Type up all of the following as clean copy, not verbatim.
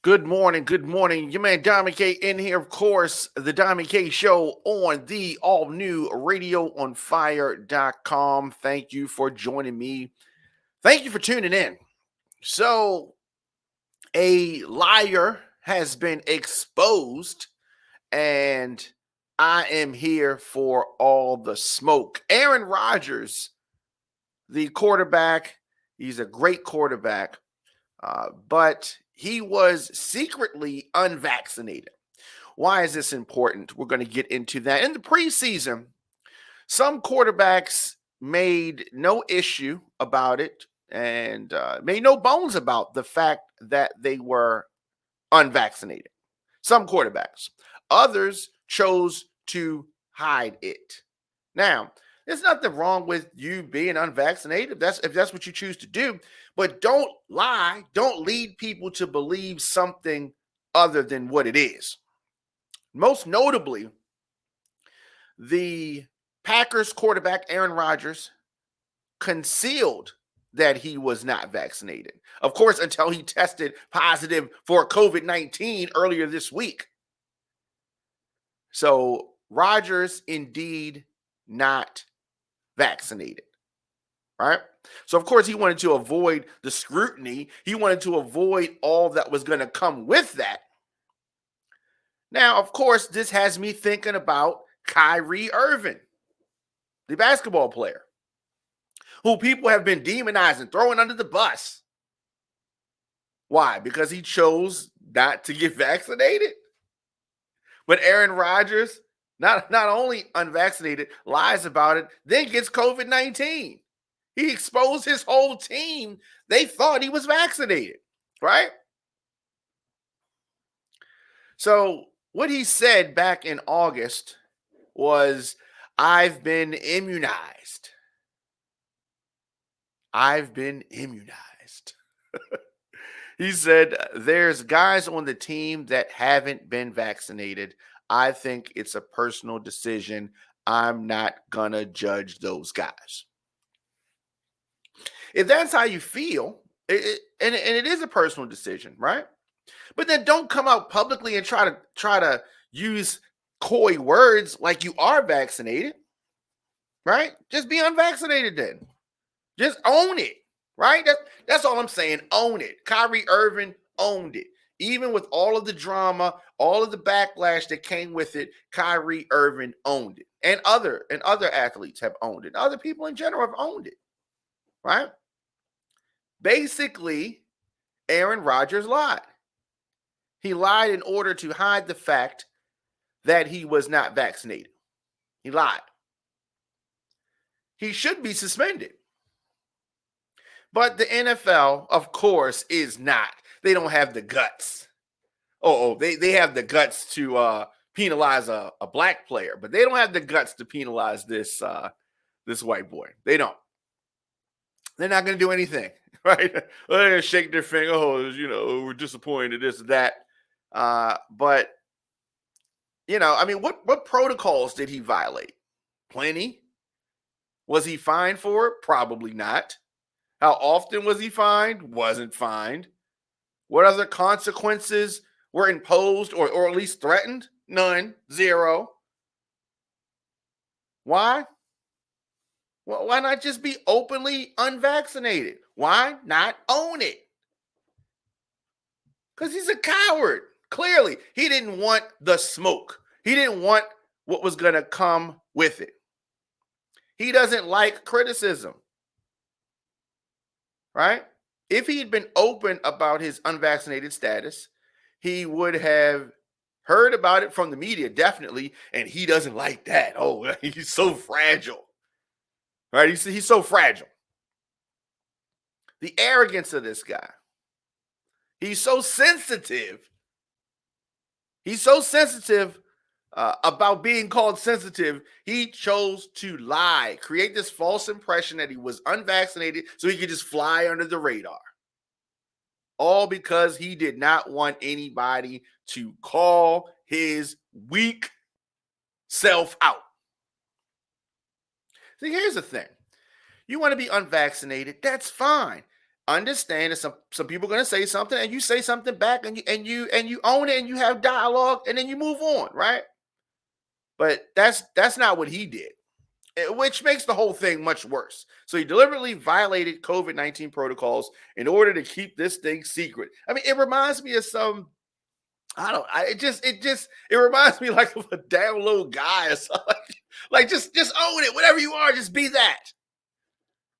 Good morning. Good morning. Your man Diamond K in here, of course, the Diamond K Show on the all new radioonfire.com. Thank you for joining me. Thank you for tuning in. So, a liar has been exposed, and I am here for all the smoke. Aaron Rodgers, the quarterback, he's a great quarterback, but he was secretly unvaccinated. Why is this important? We're going to get into that. In the preseason, some quarterbacks made no issue about it and made no bones about the fact that they were unvaccinated. Some quarterbacks. Others chose to hide it. Now, there's nothing wrong with you being unvaccinated if that's what you choose to do, but don't lie, don't lead people to believe something other than what it is. Most notably, the Packers quarterback Aaron Rodgers concealed that he was not vaccinated. Of course, until he tested positive for COVID-19 earlier this week. So Rodgers indeed not vaccinated, right? So of course he wanted to avoid the scrutiny. He wanted to avoid all that was going to come with that. Now, of course, this has me thinking about Kyrie Irving, the basketball player, who people have been demonizing, throwing under the bus. Why? Because he chose not to get vaccinated. But Aaron Rodgers, not only unvaccinated, lies about it, then gets COVID-19. He exposed his whole team. They thought he was vaccinated, right? So what he said back in August was, I've been immunized. I've been immunized. He said, there's guys on the team that haven't been vaccinated. I think it's a personal decision. I'm not going to judge those guys. If that's how you feel, and it is a personal decision, right? But then don't come out publicly and try to use coy words like you are vaccinated, right? Just be unvaccinated then. Just own it, right? That's all I'm saying. Own it. Kyrie Irving owned it. Even with all of the drama, all of the backlash that came with it, Kyrie Irving owned it. And other athletes have owned it. Other people in general have owned it, right? Basically, Aaron Rodgers lied. He lied in order to hide the fact that he was not vaccinated. He lied. He should be suspended. But the NFL, of course, is not. They don't have the guts. They have the guts to penalize a black player, but they don't have the guts to penalize this white boy. They don't. They're not going to do anything, right? They're going to shake their finger. We're disappointed, this or that. But, what protocols did he violate? Plenty. Was he fined for it? Probably not. How often was he fined? Wasn't fined. What other consequences were imposed or at least threatened? None. Zero. Why? Well, why not just be openly unvaccinated? Why not own it? Because he's a coward. Clearly, he didn't want the smoke. He didn't want what was going to come with it. He doesn't like criticism. Right? If he had been open about his unvaccinated status, he would have heard about it from the media, definitely, and he doesn't like that. Oh, he's so fragile. Right? He's so fragile. The arrogance of this guy. He's so sensitive. He's so sensitive about being called sensitive. He chose to lie, create this false impression that he was unvaccinated so he could just fly under the radar. All because he did not want anybody to call his weak self out. See, here's the thing. You want to be unvaccinated, that's fine. understand that some people are going to say something, and you say something back, and you own it, and you have dialogue, and then you move on, right? But that's not what he did, which makes the whole thing much worse. So he deliberately violated COVID-19 protocols in order to keep this thing secret. I mean, it reminds me of some. I don't. It reminds me like of a down low guy or something. Like just own it. Whatever you are, just be that.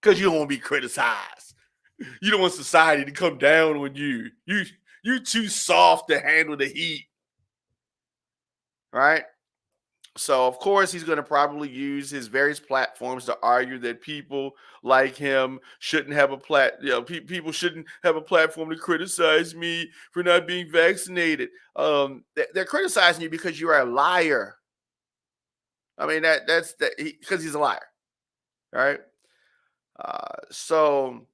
Because you don't want to be criticized. You don't want society to come down on you. You're too soft to handle the heat, right? So of course he's going to probably use his various platforms to argue that people like him shouldn't have people shouldn't have a platform to criticize me for not being vaccinated. They're criticizing you because you are a liar. I mean that's because he's a liar, right? So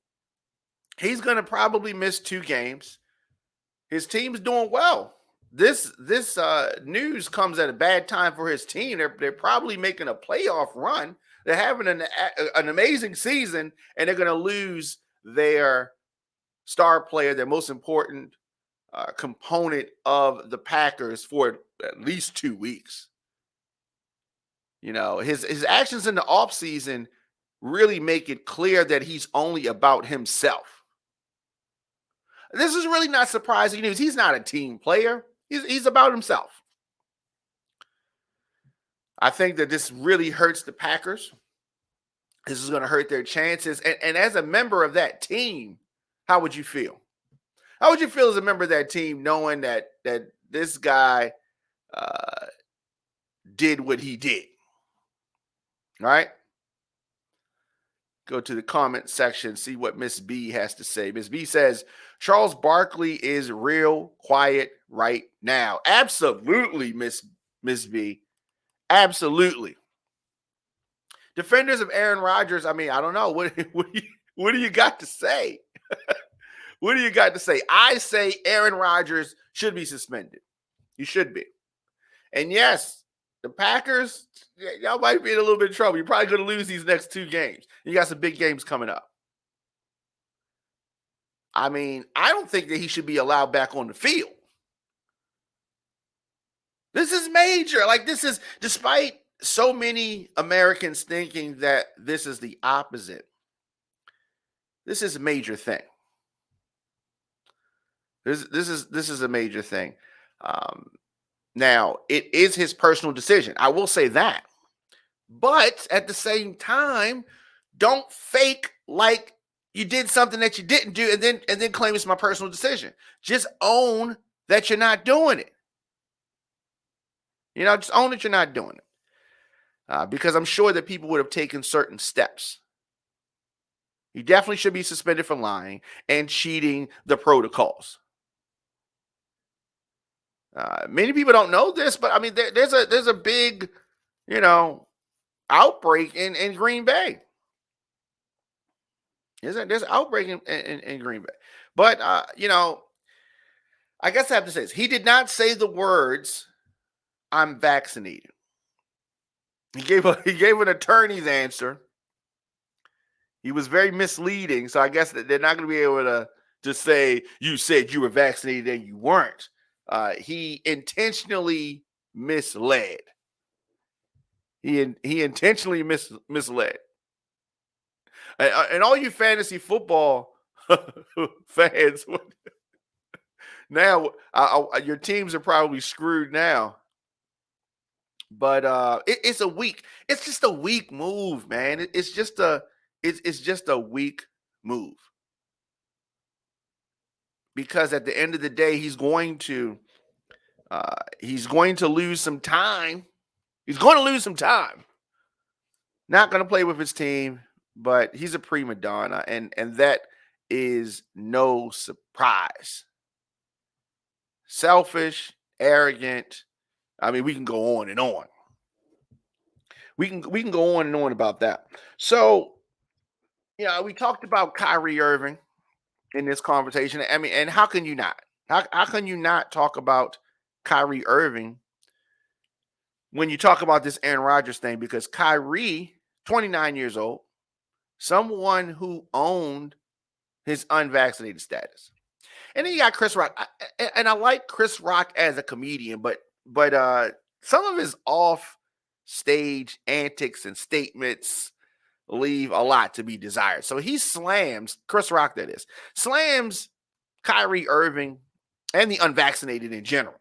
he's going to probably miss 2 games. His team's doing well. This news comes at a bad time for his team. They're probably making a playoff run. They're having an amazing season, and they're going to lose their star player, their most important component of the Packers for at least 2 weeks. You know, his actions in the offseason really make it clear that he's only about himself. This is really not surprising news. He's not a team player. He's about himself. I think that this really hurts the Packers. This is going to hurt their chances. And as a member of that team, how would you feel? How would you feel as a member of that team knowing that this guy did what he did? All right? Go to the comment section, see what Miss B has to say. Miss B says, Charles Barkley is real quiet right now. Absolutely, Miss B. Absolutely. Defenders of Aaron Rodgers, I mean, I don't know. What do you got to say? What do you got to say? I say Aaron Rodgers should be suspended. He should be. And yes, the Packers, y'all might be in a little bit of trouble. You're probably going to lose these next 2 games. You got some big games coming up. I mean, I don't think that he should be allowed back on the field. This is major. Like, this is, despite so many Americans thinking that this is the opposite, this is a major thing. This is a major thing. Now, it is his personal decision. I will say that. But at the same time, don't fake like you did something that you didn't do and then claim it's my personal decision. Just own that you're not doing it. You know, just own that you're not doing it. Because I'm sure that people would have taken certain steps. He definitely should be suspended for lying and cheating the protocols. Many people don't know this, but I mean, there's a big, outbreak in Green Bay. There's an outbreak in Green Bay. But, I guess I have to say this. He did not say the words, I'm vaccinated. He gave an attorney's answer. He was very misleading. So I guess that they're not going to be able to just say, you said you were vaccinated and you weren't. He intentionally misled. He intentionally misled. And all you fantasy football fans, now your teams are probably screwed now. But it's just a weak move, man. It's just a weak move. Because at the end of the day, he's going to lose some time. He's going to lose some time. Not going to play with his team, but he's a prima donna, and that is no surprise. Selfish, arrogant. I mean, we can go on and on. We can go on and on about that. So, we talked about Kyrie Irving in this conversation. I mean, and how can you not? How can you not talk about Kyrie Irving when you talk about this Aaron Rodgers thing? Because Kyrie, 29 years old, someone who owned his unvaccinated status. And then you got Chris Rock. And I like Chris Rock as a comedian, but some of his off stage antics and statements leave a lot to be desired. So he slams, Chris Rock that is, slams Kyrie Irving and the unvaccinated in general.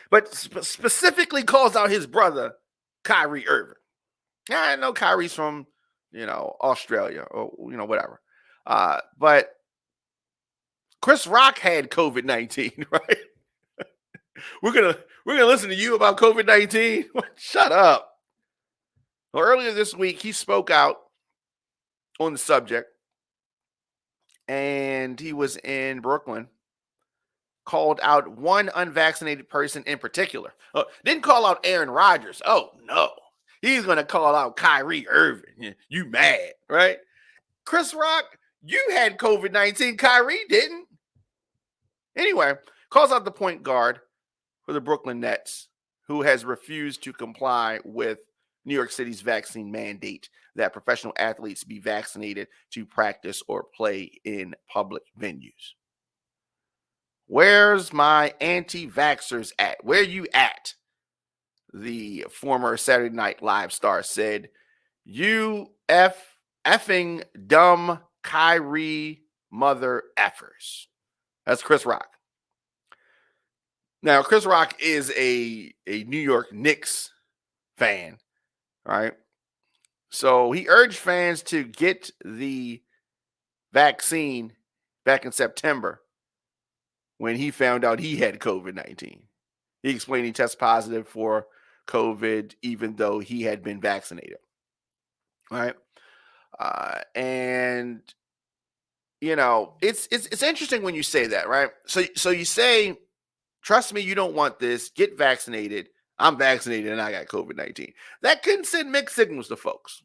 But specifically calls out his brother, Kyrie Irving. Yeah, I know Kyrie's from, Australia or, whatever. But Chris Rock had COVID-19, right? We're gonna listen to you about COVID-19. Shut up. Well, earlier this week, he spoke out on the subject, and he was in Brooklyn, called out one unvaccinated person in particular. Didn't call out Aaron Rodgers. Oh, no. He's going to call out Kyrie Irving. You mad, right? Chris Rock, you had COVID-19. Kyrie didn't. Anyway, calls out the point guard for the Brooklyn Nets, who has refused to comply with New York City's vaccine mandate that professional athletes be vaccinated to practice or play in public venues. Where's my anti-vaxxers at? Where you at? The former Saturday Night Live star said, you effing dumb Kyrie mother effers. That's Chris Rock. Now, Chris Rock is a New York Knicks fan, right? So he urged fans to get the vaccine back in September when he found out he had COVID-19. He explained he tested positive for COVID even though he had been vaccinated, right? And it's interesting when you say that, right? So you say, trust me, you don't want this. Get vaccinated. I'm vaccinated and I got COVID-19. That can send mixed signals to folks.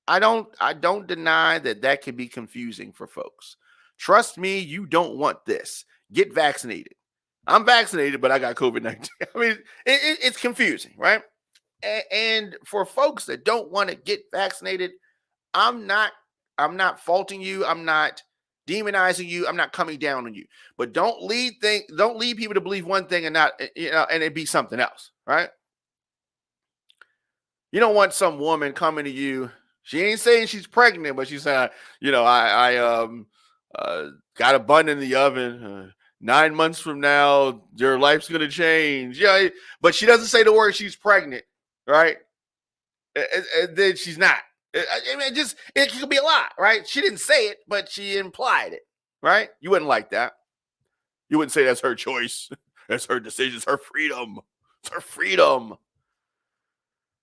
I don't deny that can be confusing for folks. Trust me, you don't want this. Get vaccinated. I'm vaccinated, but I got COVID-19. I mean, it's confusing, right? And for folks that don't want to get vaccinated, I'm not faulting you. I'm not demonizing you. I'm not coming down on you. But don't lead people to believe one thing and not, and it be something else, right? You don't want some woman coming to you. She ain't saying she's pregnant, but she's saying, I got a bun in the oven. 9 months from now, your life's gonna change. Yeah, but she doesn't say the word she's pregnant, right? And then she's not. I mean, it could be a lot, right? She didn't say it, but she implied it, right? You wouldn't like that. You wouldn't say that's her choice. That's her decision. It's her freedom. It's her freedom.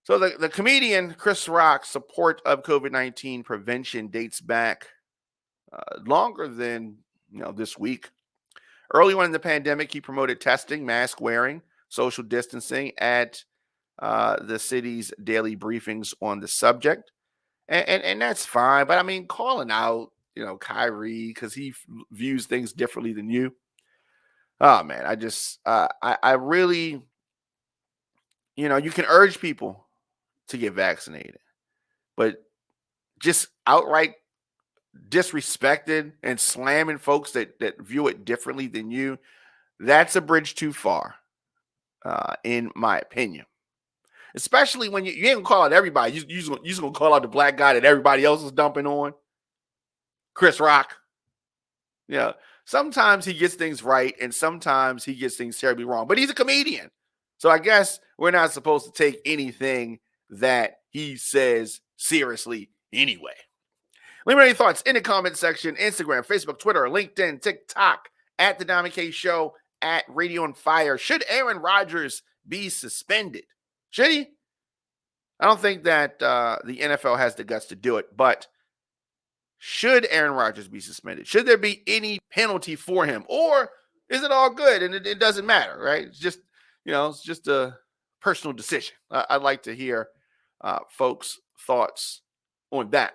So the comedian Chris Rock's support of COVID-19 prevention dates back longer than this week. Early on in the pandemic, he promoted testing, mask wearing, social distancing at the city's daily briefings on the subject. And that's fine. But I mean, calling out, Kyrie because he views things differently than you. Oh, man, I really, you can urge people to get vaccinated, but just outright disrespected and slamming folks that view it differently than you, that's a bridge too far, in my opinion. Especially when you ain't gonna call out everybody. You just gonna call out the black guy that everybody else is dumping on, Chris Rock. Yeah, sometimes he gets things right, and sometimes he gets things terribly wrong. But he's a comedian, so I guess we're not supposed to take anything that he says seriously anyway. Leave me any thoughts in the comment section, Instagram, Facebook, Twitter, LinkedIn, TikTok, at The Diamond K Show, at Radio on Fire. Should Aaron Rodgers be suspended? Should he? I don't think that the NFL has the guts to do it, but should Aaron Rodgers be suspended? Should there be any penalty for him? Or is it all good and it doesn't matter, right? It's just, it's just a personal decision. I'd like to hear folks' thoughts on that.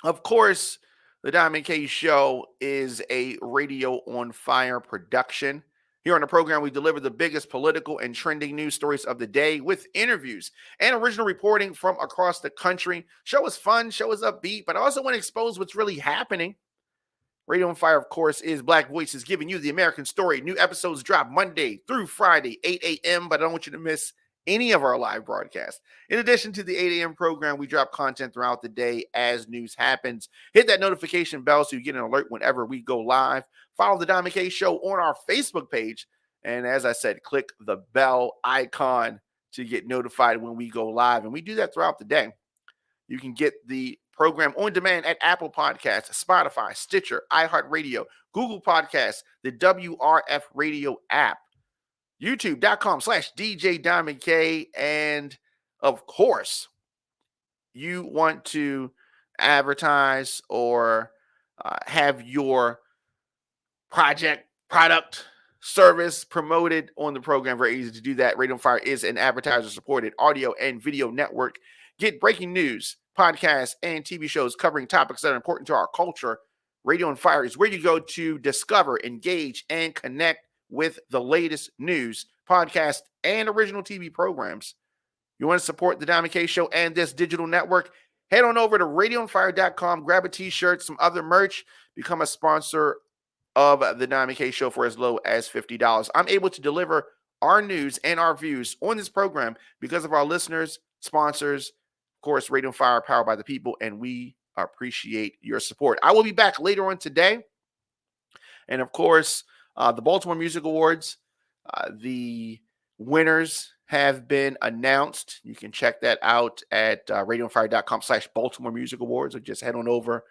Of course, the Diamond K Show is a Radio on Fire production Here on the program, we deliver the biggest political and trending news stories of the day with interviews and original reporting from across the country. Show is fun, show is upbeat, but I also want to expose what's really happening. Radio on Fire, of course, is Black Voices giving you the American story. New episodes drop Monday through Friday, 8 a.m., but I don't want you to miss any of our live broadcasts. In addition to the 8 a.m. program, we drop content throughout the day as news happens. Hit that notification bell so you get an alert whenever we go live. Follow the Diamond K Show on our Facebook page. And as I said, click the bell icon to get notified when we go live. And we do that throughout the day. You can get the program on demand at Apple Podcasts, Spotify, Stitcher, iHeartRadio, Google Podcasts, the WRF Radio app, youtube.com/DJ Diamond K. And of course, you want to advertise or have your product, service promoted on the program. Very easy to do that. Radio on Fire is an advertiser-supported audio and video network. Get breaking news, podcasts, and TV shows covering topics that are important to our culture. Radio on Fire is where you go to discover, engage, and connect with the latest news, podcasts, and original TV programs. You want to support the Diamond K Show and this digital network? Head on over to radioonfire.com, grab a t-shirt, some other merch, become a sponsor of the Diamond K Show for as low as $50. I'm able to deliver our news and our views on this program because of our listeners, sponsors, of course, Radio on Fire, powered by the people, and we appreciate your support. I will be back later on today. And of course, the Baltimore Music Awards, the winners have been announced. You can check that out at radioonfire.com/Baltimore Music Awards, or just head on over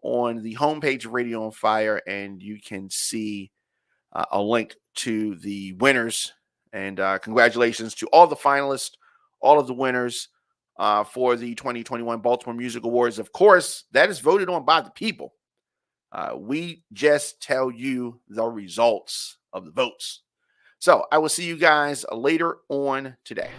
on the homepage of Radio on Fire, and you can see a link to the winners. And congratulations to all the finalists, all of the winners for the 2021 Baltimore Music Awards. Of course, that is voted on by the people. We just tell you the results of the votes. So I will see you guys later on today.